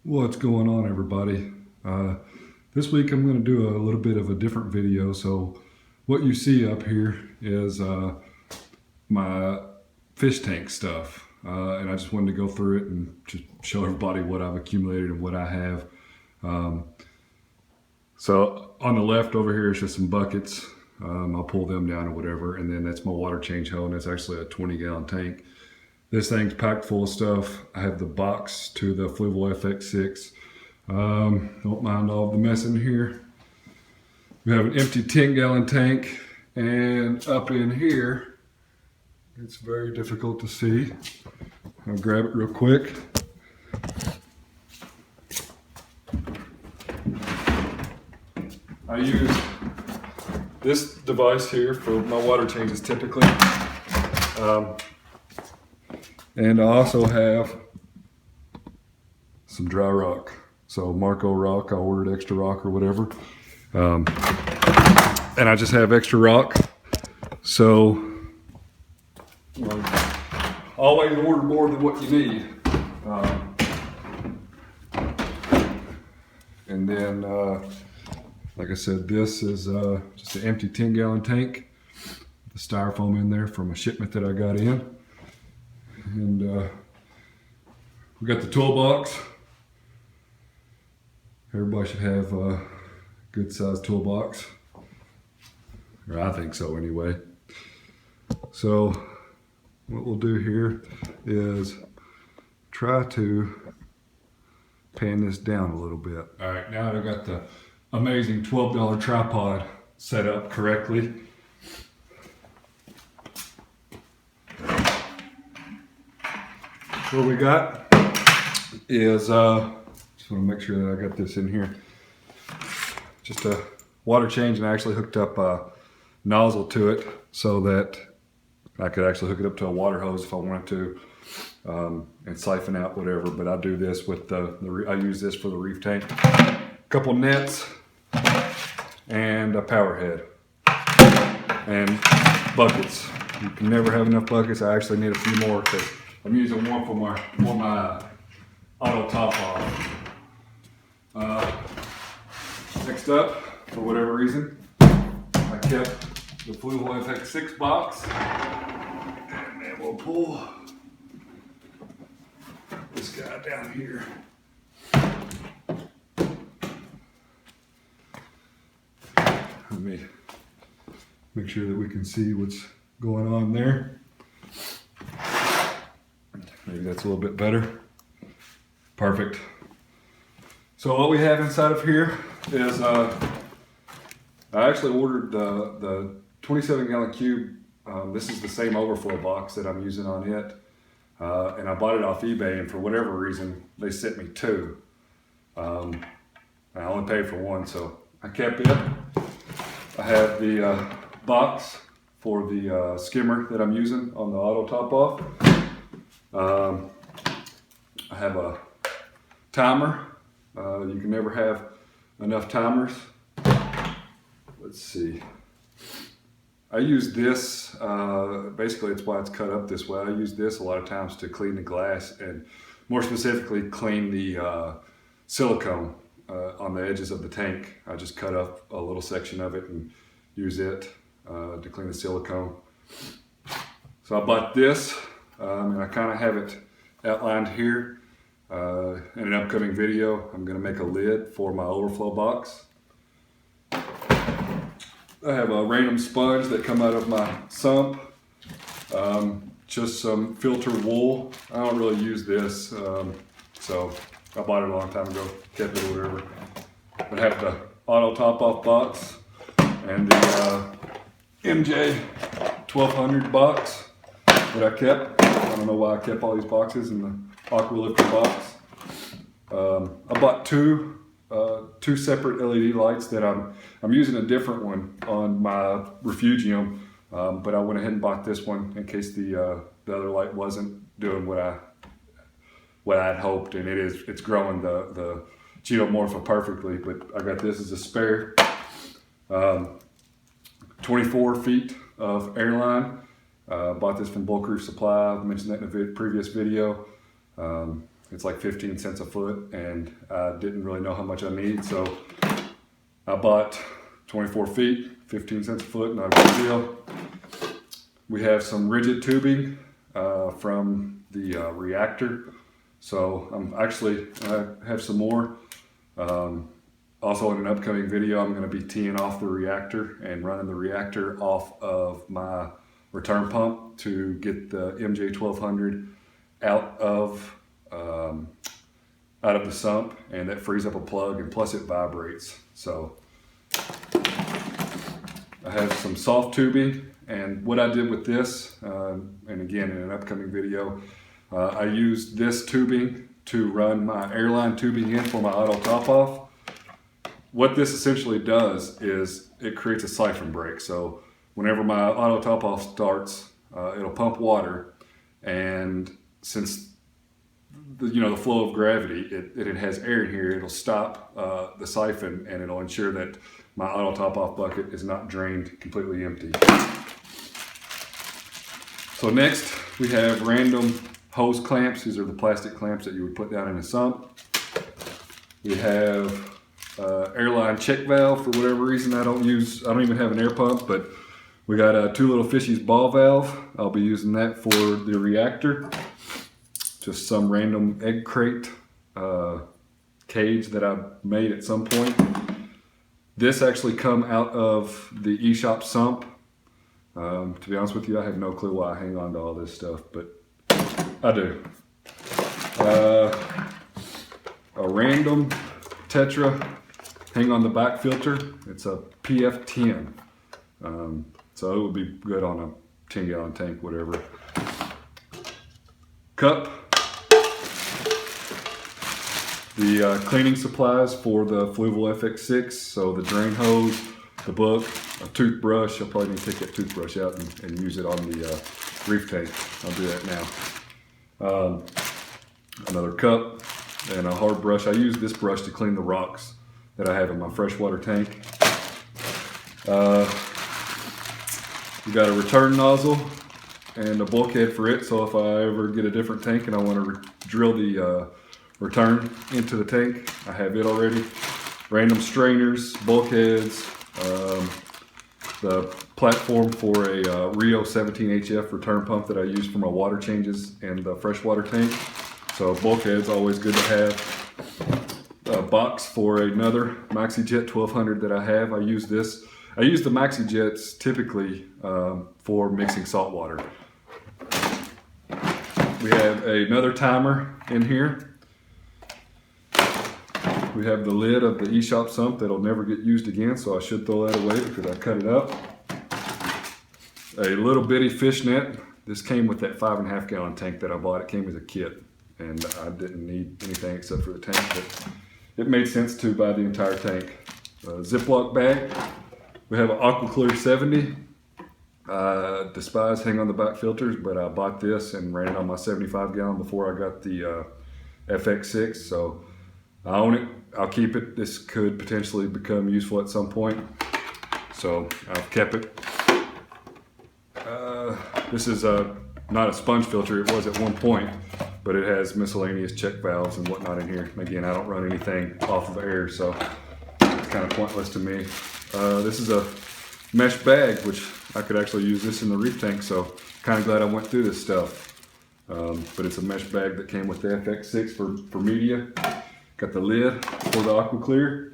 What's going on, everybody? This week I'm going to do a little bit of a different video. So what you see up here is my fish tank stuff, and I just wanted to go through it and just show everybody what I've accumulated and what I have. So on the left over here is just some buckets. I'll pull them down or whatever, and then that's my water change hole, and it's actually a 20-gallon tank. This thing's packed full of stuff. I have the box to the Fluval FX6. Don't mind all the mess in here. We have an empty 10-gallon tank, and up in here, it's very difficult to see. I'll grab it real quick. I use this device here for my water changes typically. And I also have some dry rock. So Marco rock, I ordered extra rock or whatever. And I just have extra rock. So always order more than what you need. And then, like I said, this is just an empty 10-gallon tank. The styrofoam in there from a shipment that I got in. And we got the toolbox. Everybody should have a good sized toolbox, or I think so anyway. So what we'll do here is try to pan this down a little bit. All right, now that I've got the amazing $12 tripod set up correctly, what we got is, just want to make sure that I got this in here. Just a water change, and I actually hooked up a nozzle to it so that I could actually hook it up to a water hose if I wanted to, and siphon out whatever. But I do this with I use this for the Reef tank. A couple nets and a power head and buckets. You can never have enough buckets. I actually need a few more because I'm using one for my auto top off. Next up, for whatever reason, I kept the Fluval FX6 box, and then we'll pull this guy down here. Let me make sure that we can see what's going on there. Maybe that's a little bit better. Perfect. So what we have inside of here is, I actually ordered the 27-gallon cube. This is the same overflow box that I'm using on it. And I bought it off eBay, and for whatever reason, they sent me two. I only paid for one, so I kept it. I have the box for the skimmer that I'm using on the auto top off. I have a timer. You can never have enough timers. Let's see. I use this, basically it's why it's cut up this way. I use this a lot of times to clean the glass, and more specifically clean the silicone on the edges of the tank. I just cut up a little section of it and use it to clean the silicone. So I bought this, and I kind of have it outlined here. In an upcoming video, I'm going to make a lid for my overflow box. I have a random sponge that come out of my sump. Just some filter wool. I don't really use this, so I bought it a long time ago, kept it or whatever. I have the auto top off box and the MJ 1200 box that I kept. I don't know why I kept all these boxes in the Aqua Lifter box. I bought two separate LED lights that I'm using a different one on my Refugium, but I went ahead and bought this one in case the other light wasn't doing what I had hoped, and it's growing the geomorpha perfectly. But I got this as a spare. 24 feet of airline. Bought this from Bulk Reef Supply. I mentioned that in a previous video. It's like 15 cents a foot, and I didn't really know how much I need, so I bought 24 feet, 15 cents a foot, not a big deal. We have some rigid tubing from the reactor. So I have some more. Also in an upcoming video, I'm going to be teeing off the reactor and running the reactor off of my return pump to get the MJ1200 out of the sump, and that frees up a plug, and plus it vibrates. So I have some soft tubing, and what I did with this, and again in an upcoming video, I used this tubing to run my airline tubing in for my auto top off. What this essentially does is it creates a siphon break. So whenever my auto top off starts, it'll pump water, and since the flow of gravity, it has air in here, it'll stop the siphon, and it'll ensure that my auto top off bucket is not drained completely empty. So next we have random hose clamps. These are the plastic clamps that you would put down in a sump. We have airline check valve. For whatever reason, I don't even have an air pump, but we got a 2 Little Fishies ball valve. I'll be using that for the reactor. Just some random egg crate cage that I made at some point. This actually come out of the eShop sump. To be honest with you, I have no clue why I hang on to all this stuff, but I do. A random Tetra hang on the back filter. It's a PF10. So it would be good on a 10-gallon tank, whatever. Cup. The cleaning supplies for the Fluval FX6, so the drain hose, the book, a toothbrush. I'll probably need to take that toothbrush out and use it on the Reef tank. I'll do that now. Another cup and a hard brush. I use this brush to clean the rocks that I have in my freshwater tank. We got a return nozzle and a bulkhead for it, so if I ever get a different tank and I want to drill the return into the tank, I have it already. Random strainers, bulkheads, the platform for a Rio 17HF return pump that I use for my water changes in the freshwater tank. So bulkhead's always good to have. A box for another MaxiJet 1200 that I have. I use the MaxiJets typically for mixing salt water. We have another timer in here. We have the lid of the eShop sump that'll never get used again, so I should throw that away because I cut it up. A little bitty fishnet. This came with that 5.5 gallon tank that I bought. It came as a kit, and I didn't need anything except for the tank, but it made sense to buy the entire tank. Ziploc bag. We have an AquaClear 70. I despise hang on the back filters, but I bought this and ran it on my 75 gallon before I got the FX6, so I own it. I'll keep it. This could potentially become useful at some point, so I've kept it. This is not a sponge filter. It was at one point, but it has miscellaneous check valves and whatnot in here. Again, I don't run anything off of air, so it's kind of pointless to me. This is a mesh bag, which I could actually use this in the Reef tank, so kind of glad I went through this stuff. But it's a mesh bag that came with the FX6 for media. Got the lid for the AquaClear.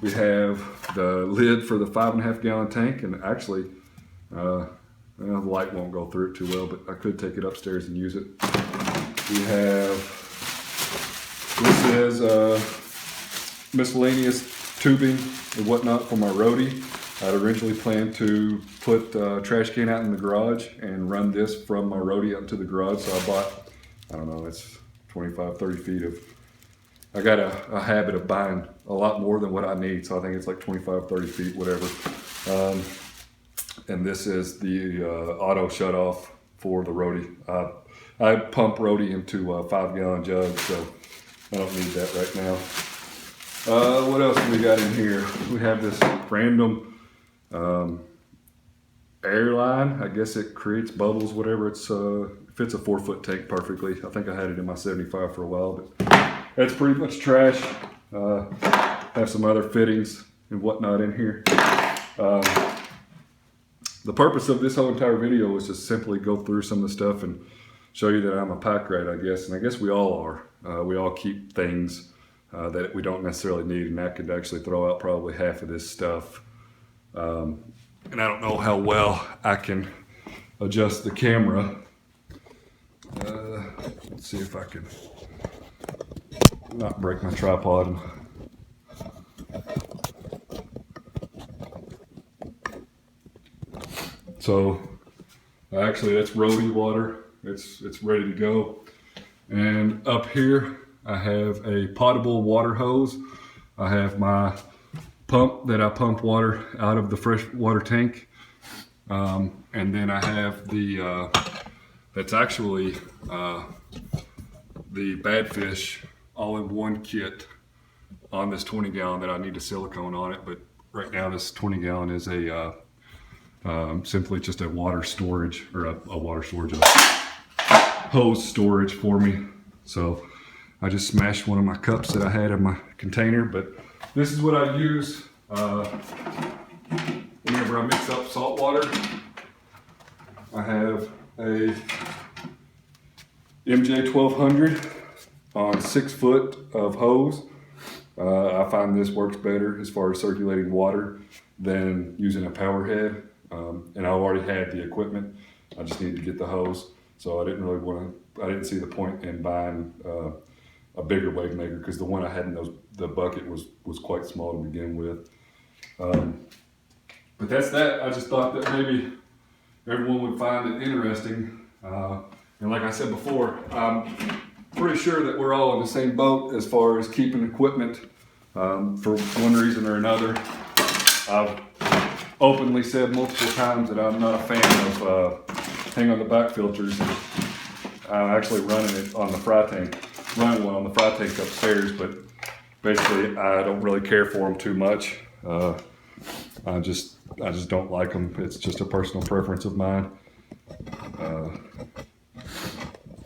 We have the lid for the 5.5 gallon tank, and actually, the light won't go through it too well, but I could take it upstairs and use it. We have, this is miscellaneous tubing and whatnot for my roadie. I'd originally planned to put a trash can out in the garage and run this from my roadie out into the garage, so I bought, I don't know, it's 25, 30 feet of, I got a habit of buying a lot more than what I need, so I think it's like 25, 30 feet, whatever. And this is the auto shut off for the roadie. I pump roadie into a 5 gallon jug, so I don't need that right now. What else do we got in here? We have this random airline. I guess it creates bubbles, whatever. It's fits a 4-foot tank perfectly. I think I had it in my 75 for a while, but that's pretty much trash. Have some other fittings and whatnot in here. The purpose of this whole entire video was just simply go through some of the stuff and show you that I'm a pack rat, I guess, and I guess we all are. We all keep things that we don't necessarily need, and that could actually throw out probably half of this stuff. And I don't know how well I can adjust the camera. Let's see if I can not break my tripod. So actually that's roadie water. It's ready to go. And up here I have a potable water hose. I have my pump that I pump water out of the fresh water tank. And then I have the, that's actually the Bad Fish all-in-one kit on this 20 gallon that I need a silicone on it. But right now this 20 gallon is a simply just a water storage, or a water storage, a hose storage for me. So I just smashed one of my cups that I had in my container, but this is what I use whenever I mix up salt water. I have a MJ 1200 on 6 foot of hose. I find this works better as far as circulating water than using a power head. And I already had the equipment. I just needed to get the hose. So I didn't see the point in buying a bigger wave maker, because the one I had in the bucket was quite small to begin with. But that's that. I just thought that maybe everyone would find it interesting. And like I said before, I'm pretty sure that we're all in the same boat as far as keeping equipment for one reason or another. I've openly said multiple times that I'm not a fan of hang on the back filters. I'm actually running it on the fry tank, running one on the fry tank upstairs, but basically I don't really care for them too much. I just don't like them. It's just a personal preference of mine.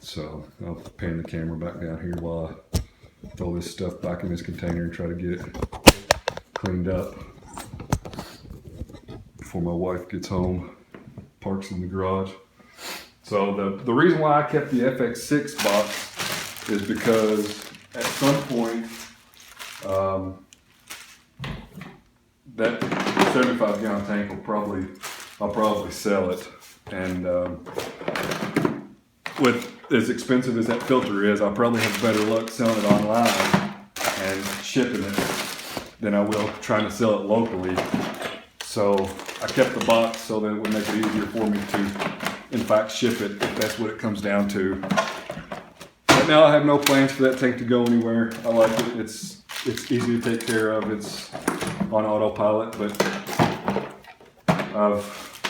So I'll pan the camera back down here while I throw this stuff back in this container and try to get it cleaned up before my wife gets home, parks in the garage. So the reason why I kept the FX6 box is because at some point that 75 gallon tank I'll probably sell it, and with as expensive as that filter is, I'll probably have better luck selling it online and shipping it than I will trying to sell it locally. So I kept the box so that it would make it easier for me to, in fact, ship it if that's what it comes down to. Right now I have no plans for that tank to go anywhere. I like it. It's easy to take care of. It's on autopilot, but I've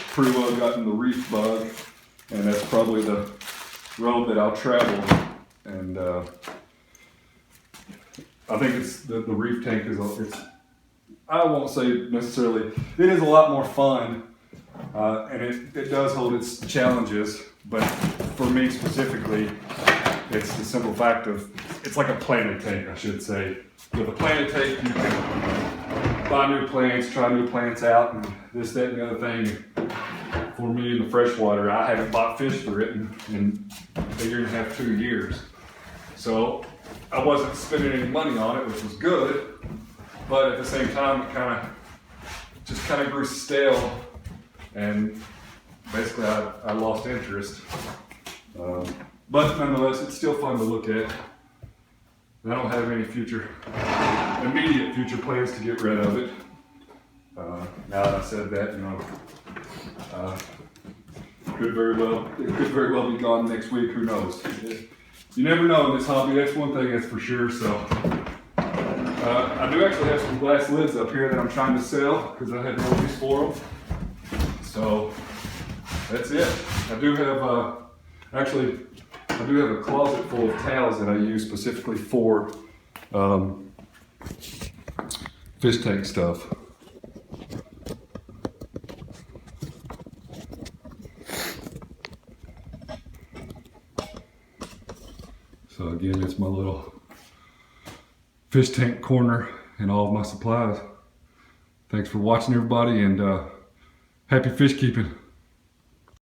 pretty well gotten the Reef bug, and that's probably the road that I'll travel. And I think it's the Reef tank is I won't say necessarily, it is a lot more fun, and it does hold its challenges, but for me specifically, it's the simple fact of, it's like a planted tank, I should say. With a planted tank, you can buy new plants, try new plants out, and this, that, and the other thing. For me in the freshwater, I haven't bought fish for it in a year and a half, 2 years. So I wasn't spending any money on it, which was good. But at the same time, it kind of grew stale, and basically I lost interest. But nonetheless, it's still fun to look at. And I don't have any immediate future plans to get rid of it. Now that I said that, it could very well be gone next week. Who knows? You never know in this hobby. That's one thing that's for sure. So. I do actually have some glass lids up here that I'm trying to sell because I had no use for them. So that's it. I do have a closet full of towels that I use specifically for fish tank stuff. So again, it's my little fish tank corner and all of my supplies. Thanks for watching, everybody, and happy fish keeping.